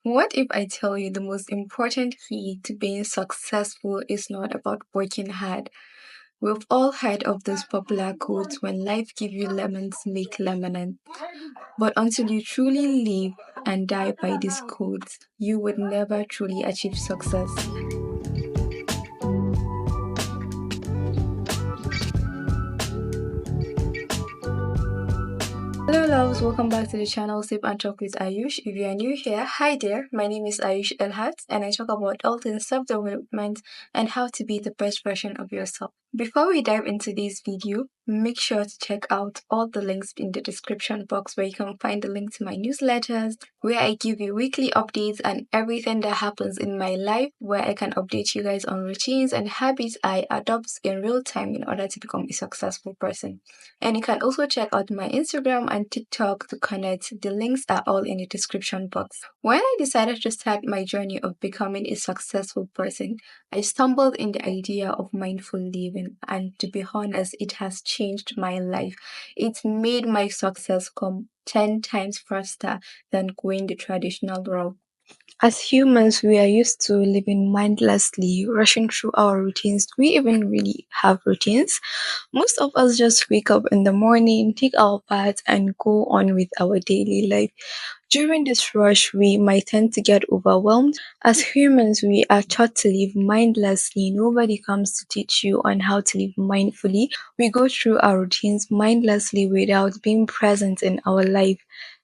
What if I tell you the most important key to being successful is not about working hard? We've all heard of those popular quotes when life gives you lemons, make lemonade. But until you truly live and die by these quotes, you would never truly achieve success. Hello loves, welcome back to the channel Sip and Talk with Ayush. If you are new here, hi there, my name is Ayush Elhat and I talk about all things self-development and how to be the best version of yourself. Before we dive into this video, make sure to check out all the links in the description box where you can find the link to my newsletters, where I give you weekly updates and everything that happens in my life, where I can update you guys on routines and habits I adopt in real time in order to become a successful person. And you can also check out my Instagram and TikTok to connect. The links are all in the description box. When I decided to start my journey of becoming a successful person, I stumbled in the idea of mindful living, and to be honest, it has changed my life. It made my success come 10 times faster than going the traditional route. As humans, we are used to living mindlessly, rushing through our routines. Do we even really have routines? Most of us just wake up in the morning, take our bath, and go on with our daily life. During this rush, we might tend to get overwhelmed. As humans, we are taught to live mindlessly. Nobody comes to teach you on how to live mindfully. We go through our routines mindlessly without being present in our life.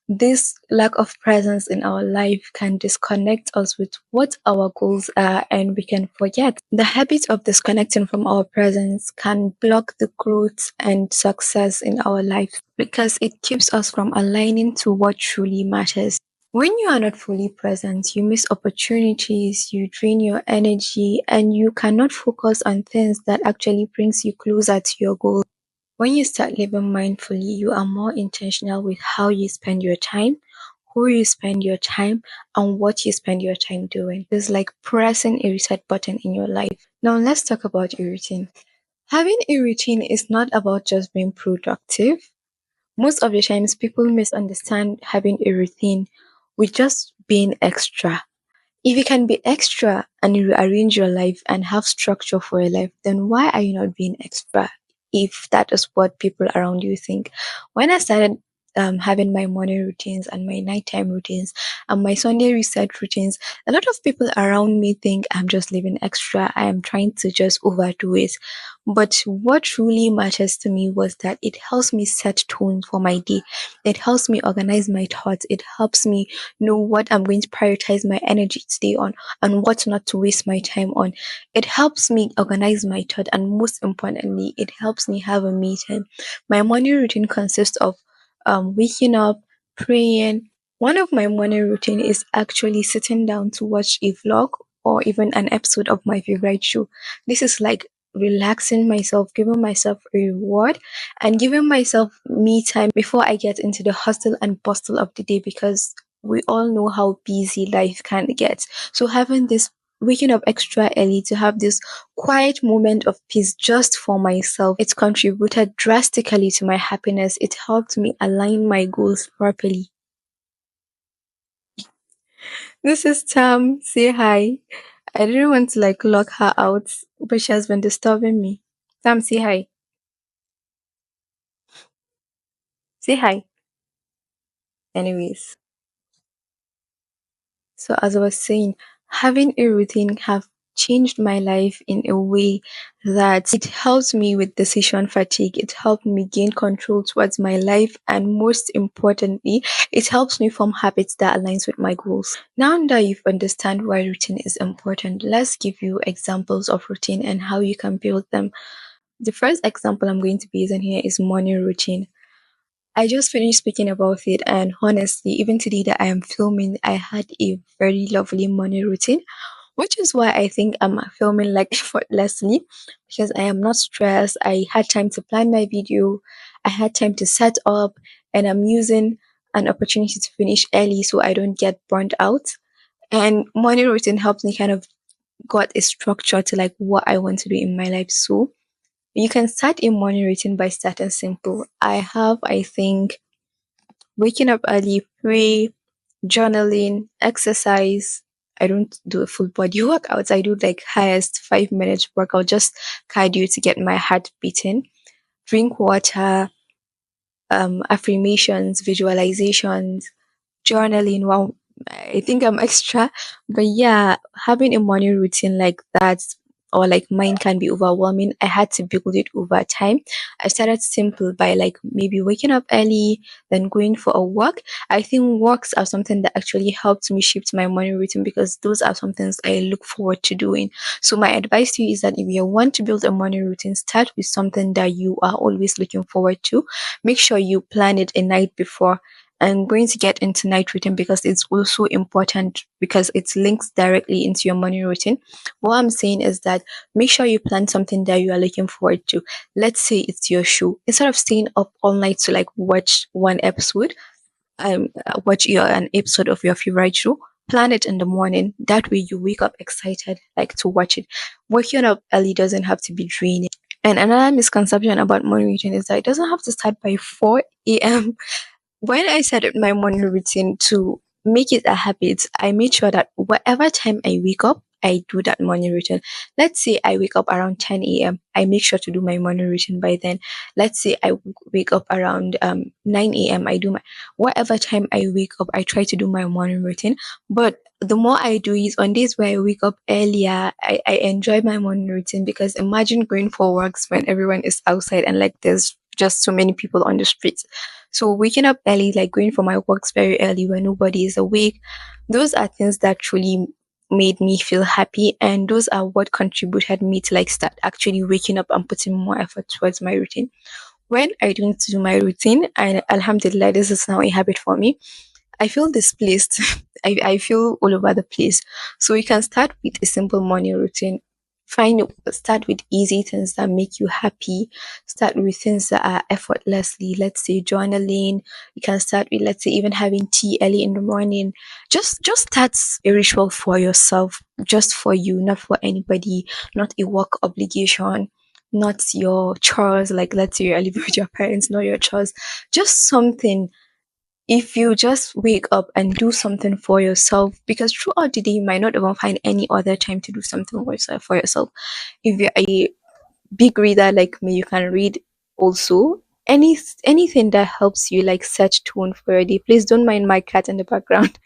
This lack of presence in our life can disconnect us with what our goals are, and we can forget. The habit of disconnecting from our presence can block the growth and success in our life because it keeps us from aligning to what truly matters. When you are not fully present, you miss opportunities, you drain your energy, and you cannot focus on things that actually brings you closer to your goal. When you start living mindfully, you are more intentional with how you spend your time, who you spend your time, and what you spend your time doing. It's like pressing a reset button in your life. Now, let's talk about a routine. Having a routine is not about just being productive. Most of the times, people misunderstand having a routine with just being extra. If you can be extra and you arrange your life and have structure for your life, then why are you not being extra if that is what people around you think? When I started having my morning routines and my nighttime routines and my Sunday reset routines, a lot of people around me think I'm just living extra. I am trying to just overdo it. But what truly matters to me was that it helps me set tone for my day. It helps me organize my thoughts. It helps me know what I'm going to prioritize my energy today on and what not to waste my time on. It helps me organize my thought, and most importantly, it helps me have a me time. My morning routine consists of waking up, praying. One of my morning routine is actually sitting down to watch a vlog or even an episode of my favorite show. This is like relaxing myself, giving myself a reward, and giving myself me time before I get into the hustle and bustle of the day, because we all know how busy life can get. So having this waking up extra early to have this quiet moment of peace just for myself, it contributed drastically to my happiness. It helped me align my goals properly. This is Tam. Say hi. I didn't want to like lock her out, but she has been disturbing me. Tam, say hi. Say hi. Anyways, so as I was saying, having a routine have changed my life in a way that it helps me with decision fatigue. It helped me gain control towards my life, and most importantly, it helps me form habits that aligns with my goals. Now that you've understand why routine is important, let's give you examples of routine and how you can build them. The first example I'm going to be using here is morning routine. I just finished speaking about it, and honestly, even today that I am filming, I had a very lovely morning routine, which is why I think I'm filming like effortlessly, because I am not stressed. I had time to plan my video, I had time to set up, and I'm using an opportunity to finish early so I don't get burnt out. And morning routine helps me kind of got a structure to like what I want to do in my life. So you can start a morning routine by starting simple. I think, waking up early, pray, journaling, exercise. I don't do a full body workout. I do like highest 5 minutes workout, just cardio to get my heart beating. Drink water, affirmations, visualizations, journaling. Wow, I think I'm extra, but yeah, having a morning routine like that or like mine can be overwhelming. I had to build it over time. I started simple by like maybe waking up early, then going for a walk. I think walks are something that actually helped me shift my morning routine because those are some things I look forward to doing. So my advice to you is that if you want to build a morning routine, start with something that you are always looking forward to. Make sure you plan it a night before. I'm going to get into night routine because it's also important because it links directly into your morning routine. What I'm saying is that make sure you plan something that you are looking forward to. Let's say it's your show. Instead of staying up all night to like watch one episode, watch an episode of your favorite show. Plan it in the morning. That way you wake up excited, like to watch it. Waking up early doesn't have to be draining. And another misconception about morning routine is that it doesn't have to start by 4 a.m. When I set up my morning routine to make it a habit, I made sure that whatever time I wake up, I do that morning routine. Let's say I wake up around 10 a.m. I make sure to do my morning routine by then. Let's say I wake up around 9 a.m. I do my whatever time I wake up, I try to do my morning routine. But the more I do is on days where I wake up earlier, I enjoy my morning routine because imagine going for works when everyone is outside and like there's just so many people on the streets. So waking up early, like going for my walks very early when nobody is awake, those are things that truly made me feel happy, and those are what contributed me to like start actually waking up and putting more effort towards my routine. When I don't do my routine, and alhamdulillah, this is now a habit for me, I feel displaced. I feel all over the place. So you can start with a simple morning routine. Start with easy things that make you happy. Start with things that are effortlessly, let's say journaling. You can start with, let's say, even having tea early in the morning. Just start a ritual for yourself, just for you, not for anybody, not a work obligation, not your chores, like let's say you're living with your parents, not your chores. Just something. If you just wake up and do something for yourself, because throughout the day you might not even find any other time to do something for yourself. If you're a big reader like me, you can read also. Anything that helps you like set tone for your day. Please don't mind my cat in the background.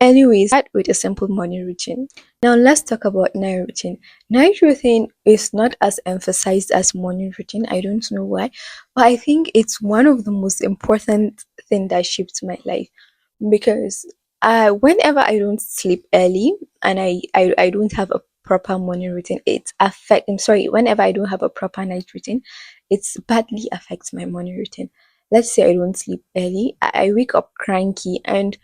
Anyways, start with a simple morning routine. Now let's talk about night routine. Night routine is not as emphasized as morning routine. I don't know why, but I think it's one of the most important thing that shaped my life because whenever I don't sleep early and I don't have a proper morning routine, I'm sorry, whenever I don't have a proper night routine, it's badly affects my morning routine. Let's say I don't sleep early, I wake up cranky, and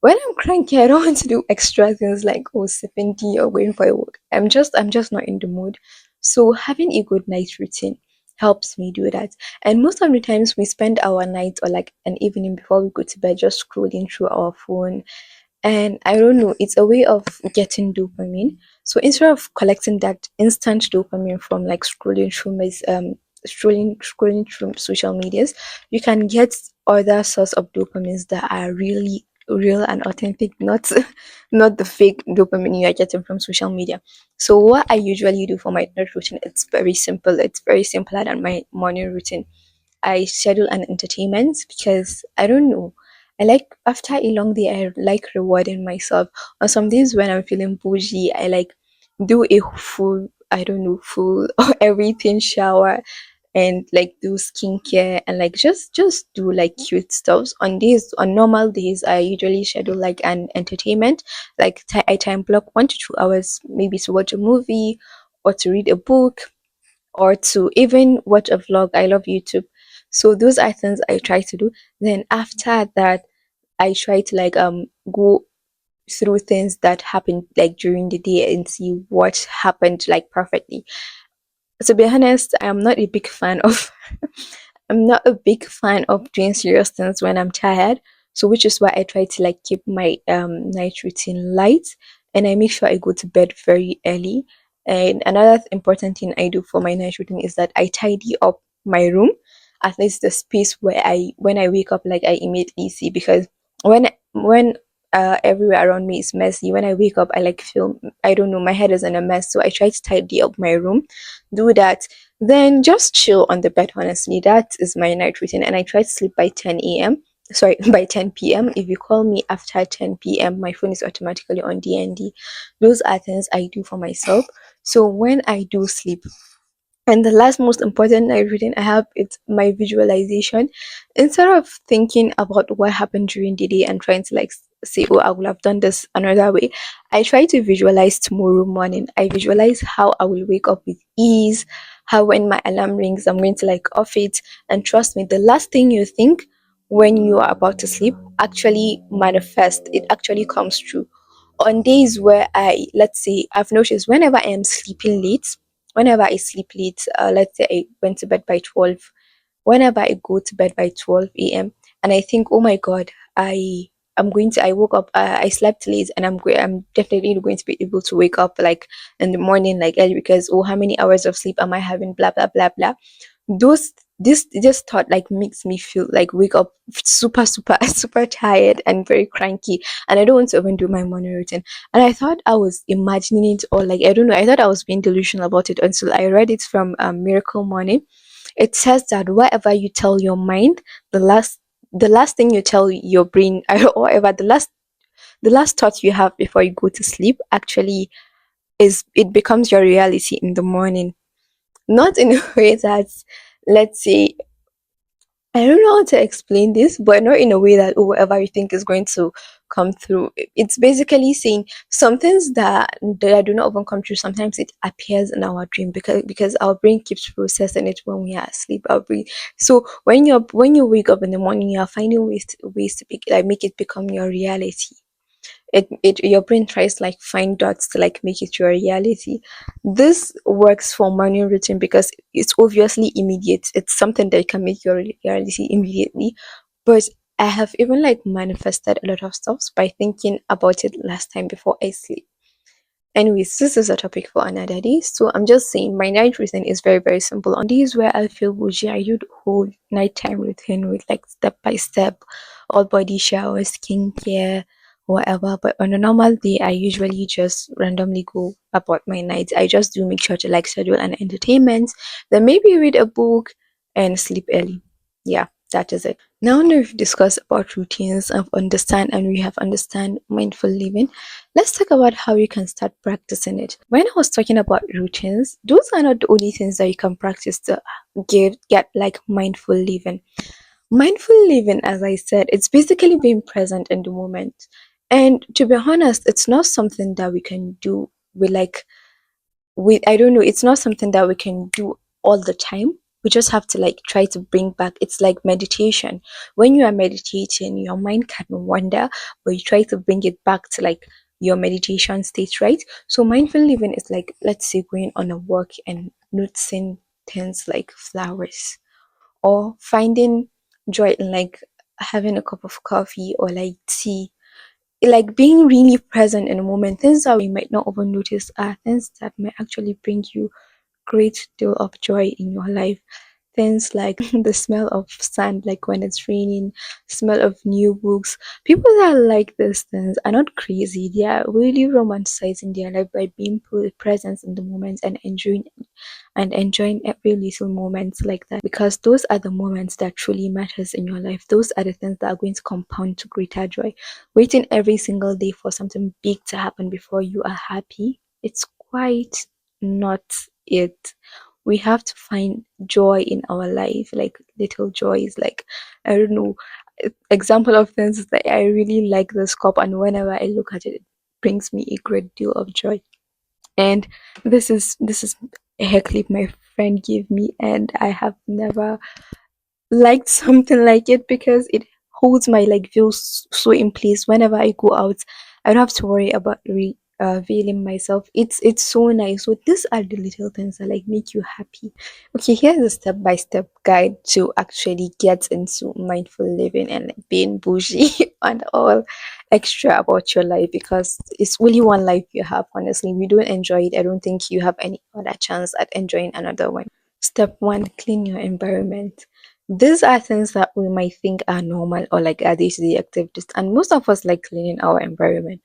when I'm cranky, I don't want to do extra things like sipping tea or going for a walk. I'm just not in the mood. So having a good night routine helps me do that. And most of the times we spend our night or like an evening before we go to bed just scrolling through our phone, and I don't know, it's a way of getting dopamine. So instead of collecting that instant dopamine from like scrolling through social medias, you can get other source of dopamines that are really real and authentic, not not the fake dopamine you are getting from social media. So what I usually do for my night routine, it's very simple. It's very simpler than my morning routine. I schedule an entertainment because I don't know. I like after a long day, I like rewarding myself. On some days when I'm feeling bougie, I like do a full, I don't know, full or everything shower and like do skincare and like just do like cute stuffs. On normal days, I usually schedule like an entertainment, like I time block 1 to 2 hours, maybe to watch a movie or to read a book or to even watch a vlog. I love YouTube. So those are things I try to do. Then after that, I try to like go through things that happened like during the day and see what happened like perfectly. To be honest, I'm not a big fan of doing serious things when I'm tired. So which is why I try to like keep my night routine light, and I make sure I go to bed very early. And another important thing I do for my night routine is that I tidy up my room, at least the space where I when I wake up like I immediately see, because when everywhere around me is messy. When I wake up, I like feel, I don't know, my head is in a mess. So I try to tidy up my room, do that, then just chill on the bed. Honestly, that is my night routine, and I try to sleep by 10 a.m. Sorry, by 10 p.m. If you call me after 10 p.m., my phone is automatically on DND. Those are things I do for myself. So when I do sleep, and the last most important night routine I have is my visualization. Instead of thinking about what happened during the day and trying to like say, oh, I would have done this another way, I try to visualize tomorrow morning. I visualize how I will wake up with ease, how when my alarm rings, I'm going to like off it. And trust me, the last thing you think when you are about to sleep actually manifests, it actually comes true. On days where let's say, I've noticed whenever I am sleeping late, whenever I sleep late, let's say I went to bed by 12, whenever I go to bed by 12 a.m., and I think, oh my God, I woke up, I slept late, and I'm definitely going to be able to wake up like in the morning, like early, because, oh, how many hours of sleep am I having? Blah, blah, blah, blah. Those, this thought like makes me feel like wake up super, super, super tired and very cranky, and I don't want to even do my morning routine. And I thought I was imagining it, or like, I don't know, I thought I was being delusional about it until I read it from Miracle Morning. It says that whatever you tell your mind, the last thing you tell your brain, or whatever, the last thought you have before you go to sleep actually is, it becomes your reality in the morning. Not in a way that, let's say, I don't know how to explain this, but not in a way that, oh, whatever you think is going to come through. It's basically saying some things that do not even come true. Sometimes it appears in our dream, because our brain keeps processing it when we are asleep. Our brain. So when you wake up in the morning, you are finding ways to like make it become your reality. It your brain tries to like find dots to like make it your reality. This works for morning routine because it's obviously immediate. It's something that can make your reality immediately. But I have even like manifested a lot of stuff by thinking about it last time before I sleep. Anyways, this is a topic for another day. So I'm just saying my night routine is very, very simple. On days where I feel bougie, I do the whole nighttime routine with like step by step, all body showers, skincare, whatever. But on a normal day, I usually just randomly go about my nights. I just do make sure to like schedule an entertainment, then maybe read a book and sleep early. Yeah, that is it. Now that we've discussed about routines and we have understand mindful living, let's talk about how you can start practicing it. When I was talking about routines, those are not the only things that you can practice to get like mindful living. Mindful living, as I said, it's basically being present in the moment. And to be honest, it's not something that we can do with like we I don't know, it's not something that we can do all the time. We just have to like try to bring back, it's like meditation. When you are meditating, your mind can wander, but you try to bring it back to like your meditation state, right? So mindful living is like, let's say, going on a walk and noticing things like flowers, or finding joy in like having a cup of coffee or like tea, like being really present in a moment. Things that we might not even notice are things that might actually bring you great deal of joy in your life. Things like the smell of sand, like when it's raining, smell of new books. People that like these things are not crazy. They are really romanticizing their life by being present in the moment and enjoying every little moment like that, because those are the moments that truly matters in your life. Those are the things that are going to compound to greater joy. Waiting every single day for something big to happen before you are happy, it's quite not it. We have to find joy in our life, like little joys, like, I don't know, example of things is that I really like this cup, and whenever I look at it, it brings me a great deal of joy. And this is a hair clip my friend gave me, and I have never liked something like it, because it holds my like views so in place. Whenever I go out, I don't have to worry about veiling myself. It's so nice. So these are the little things that like make you happy. Okay, here's a step-by-step guide to actually get into mindful living and like, being bougie and all extra about your life, because it's only one life you have. Honestly, if you don't enjoy it, I don't think you have any other chance at enjoying another one. Step one: clean your environment. These are things that we might think are normal or like are day-to-day activities, and most of us like cleaning our environment.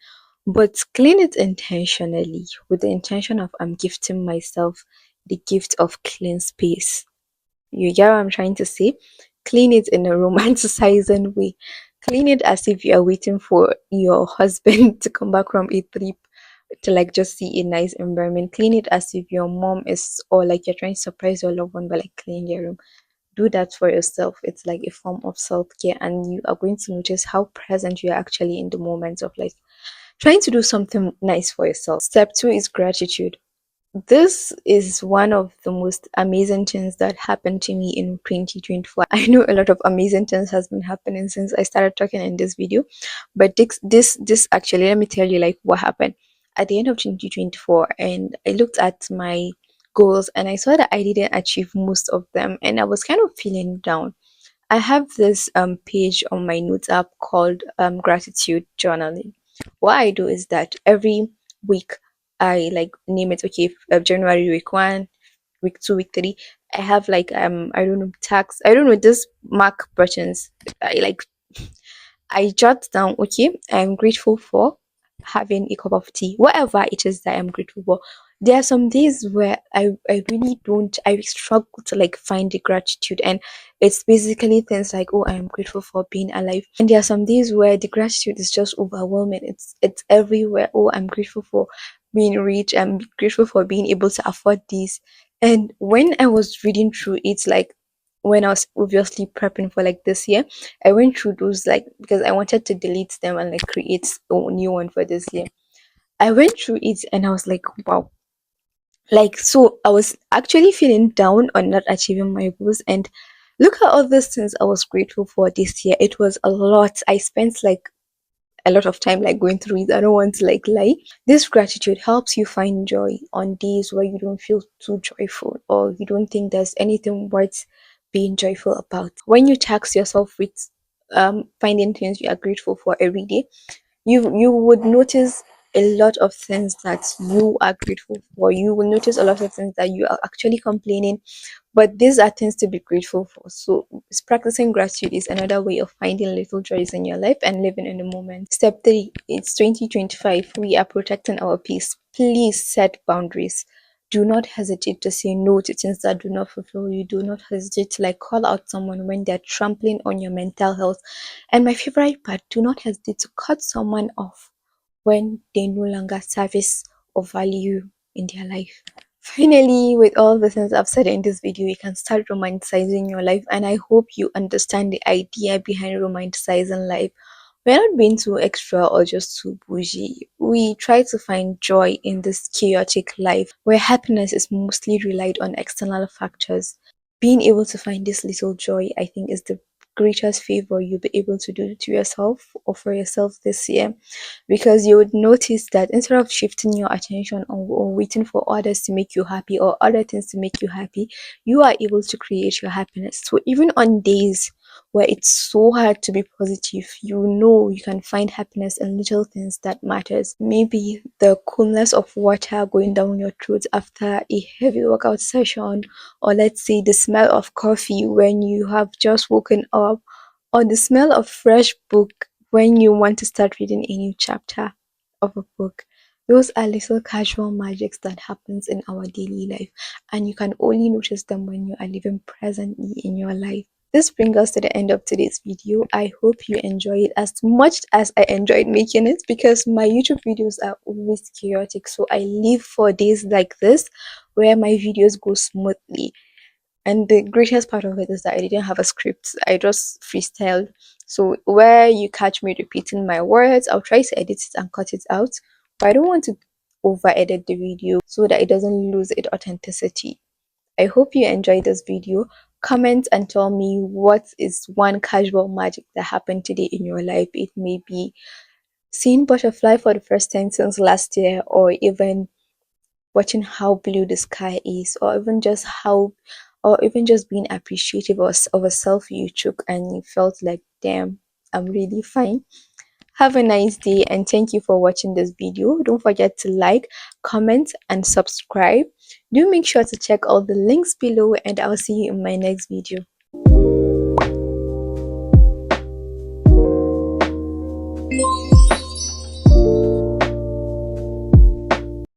But clean it intentionally with the intention of I'm gifting myself the gift of clean space. You get what I'm trying to say? Clean it in a romanticizing way. Clean it as if you are waiting for your husband to come back from a trip to like just see a nice environment. Clean it as if your mom is, or like you're trying to surprise your loved one by like cleaning your room. Do that for yourself. It's like a form of self-care, and you are going to notice how present you are actually in the moment of like trying to do something nice for yourself. Step two is gratitude. This is one of the most amazing things that happened to me in 2024. I know a lot of amazing things has been happening since I started talking in this video, but this actually, let me tell you like what happened at the end of 2024, and I looked at my goals and I saw that I didn't achieve most of them, and I was kind of feeling down. I have this page on my notes app called gratitude journaling. What I do is that every week I like name it. Okay, January week one, week two, week three. I have like I don't know tax. I don't know this mark buttons. I like I jot down, okay, I'm grateful for having a cup of tea, whatever it is that I'm grateful for. There are some days where I really don't, I struggle to like find the gratitude, and it's basically things like, oh, I'm grateful for being alive. And there are some days where the gratitude is just overwhelming. It's everywhere. Oh, I'm grateful for being rich. I'm grateful for being able to afford this. And when I was reading through it, like when I was obviously prepping for like this year, I went through those like because I wanted to delete them and like create a new one for this year. I went through it and I was like, wow. Like so I was actually feeling down on not achieving my goals, and look at all these things I was grateful for this year. It was a lot. I spent like a lot of time like going through it. I don't want to like lie. This gratitude helps you find joy on days where you don't feel too joyful or you don't think there's anything worth being joyful about. When you tax yourself with finding things you are grateful for every day, you would notice a lot of things that you are grateful for. You will notice a lot of things that you are actually complaining, but these are things to be grateful for. So practicing gratitude is another way of finding little joys in your life and living in the moment. Step three, it's 2025. We are protecting our peace. Please set boundaries. Do not hesitate to say no to things that do not fulfill you. Do not hesitate to like call out someone when they're trampling on your mental health. And my favorite part, do not hesitate to cut someone off when they no longer service or value in their life. Finally, with all the things I've said in this video, you can start romanticizing your life, and I hope you understand the idea behind romanticizing life. We're not being too extra or just too bougie. We try to find joy in this chaotic life where happiness is mostly relied on external factors. Being able to find this little joy, I think, is the greatest favor you'll be able to do to yourself or for yourself this year, because you would notice that instead of shifting your attention or waiting for others to make you happy or other things to make you happy, you are able to create your happiness. So even on days where it's so hard to be positive, you know you can find happiness in little things that matters. Maybe the coolness of water going down your throat after a heavy workout session, or let's say the smell of coffee when you have just woken up, or the smell of fresh book when you want to start reading a new chapter of a book. Those are little casual magics that happens in our daily life, and you can only notice them when you are living presently in your life. This brings us to the end of today's video. I hope you enjoy it as much as I enjoyed making it, because my YouTube videos are always chaotic. So I live for days like this where my videos go smoothly. And the greatest part of it is that I didn't have a script. I just freestyled. So where you catch me repeating my words, I'll try to edit it and cut it out. But I don't want to over edit the video so that it doesn't lose its authenticity. I hope you enjoyed this video. Comment and tell me what is one casual magic that happened today in your life. It may be seeing butterfly for the first time since last year, or even watching how blue the sky is, or even just how, or even just being appreciative of a selfie you took and you felt like, damn, I'm really fine. Have a nice day, and thank you for watching this video. Don't forget to like, comment, and subscribe. Do make sure to check all the links below, and I'll see you in my next video.